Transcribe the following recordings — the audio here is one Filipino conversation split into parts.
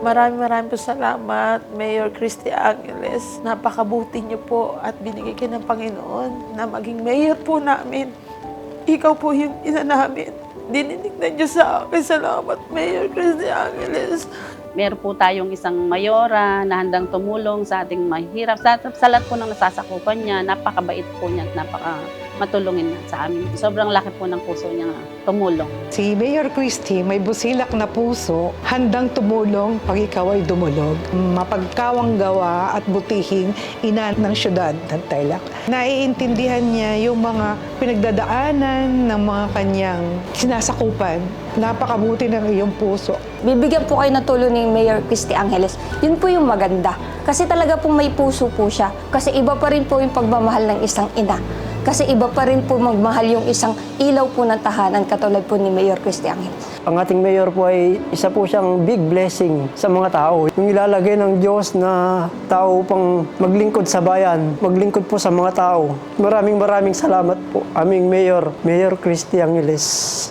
Maraming po salamat, Mayor Christy Angeles. Napakabuti niyo po at binigay kayo ng Panginoon na maging mayor po namin. Ikaw po yung ina namin. Dininignan niyo sa akin. Salamat, Mayor Christy Angeles. Meron po tayong isang mayora na handang tumulong sa ating mahirap. Sa lahat po ng nasasakupan niya, napakabait po niya at matulungin na sa amin. Sobrang laki po ng puso niya tumulong. Si Mayor Christy may busilak na puso, handang tumulong pag ikaw ay dumulog. Mapagkawang gawa at butihing ina ng syudad ng Tarlac. Naiintindihan niya yung mga pinagdadaanan ng mga kanyang sinasakupan. Napakabuti ng iyong puso. Bibigyan po kayo ng tulong ni Mayor Christy Angeles. Yun po yung maganda. Kasi talaga pong may puso po siya. Kasi iba pa rin po yung pagmamahal ng isang ina. Kasi iba pa rin po magmahal yung isang ilaw po ng tahanan katulad po ni Mayor Christy Angeles. Ang ating mayor po ay isa po siyang big blessing sa mga tao. Yung ilalagay ng Diyos na tao pang maglingkod sa bayan, maglingkod po sa mga tao. Maraming salamat po aming Mayor Christy Angeles.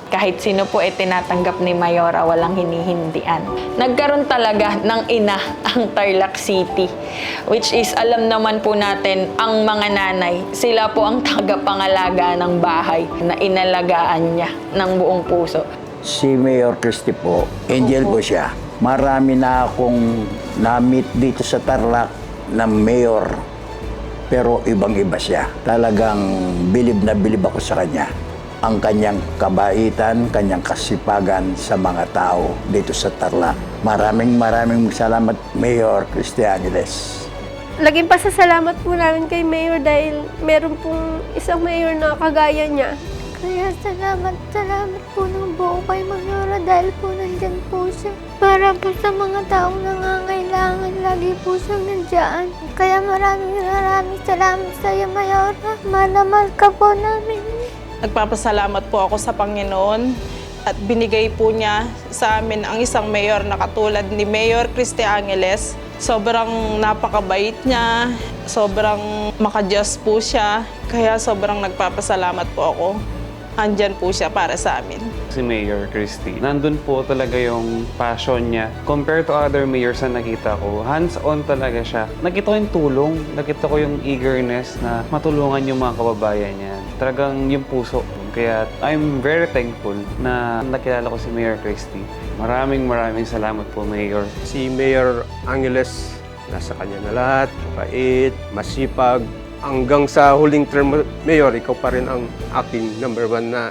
Kahit sino po ay tinatanggap ni Mayora, walang hinihindian. Nagkaroon talaga ng ina ang Tarlac City, which is alam naman po natin ang mga nanay, sila po ang tagapangalaga ng bahay na inalagaan niya ng buong puso. Si Mayor Christy po, angel po siya. Marami na akong na-meet dito sa Tarlac na mayor. Pero ibang-iba siya. Talagang bilib na bilib ako sa kanya. Ang kanyang kabaitan, kanyang kasipagan sa mga tao dito sa Tarlac. Maraming salamat, Mayor Christy Angeles. Laging pasasalamat po namin kay Mayor dahil meron pong isang mayor na kagaya niya. Kaya salamat po ng buo kay Mayora dahil po nandyan po siya. Para po sa mga taong nangangailangan, lagi po siyang nandyan. Kaya maraming salamat sa iyo, Mayora. Mahal ka po namin. Nagpapasalamat po ako sa Panginoon at binigay po niya sa amin ang isang mayor na katulad ni Mayor Christy Angeles. Sobrang napakabait niya, sobrang makadiyos po siya, kaya sobrang nagpapasalamat po ako. Andyan po siya para sa amin. Si Mayor Christy, nandun po talaga yung passion niya. Compared to other mayors na nakita ko, hands-on talaga siya. Nakita ko yung tulong, nakita ko yung eagerness na matulungan yung mga kababayan niya. Talagang yung puso. Kaya I'm very thankful na nakilala ko si Mayor Christy. Maraming salamat po, Mayor. Si Mayor Angeles, nasa kanya na lahat, mabait, masipag. Hanggang sa huling term, Mayor, ikaw pa rin ang aking #1 na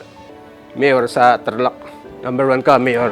Mayor sa Tarlac. #1 ka, Mayor.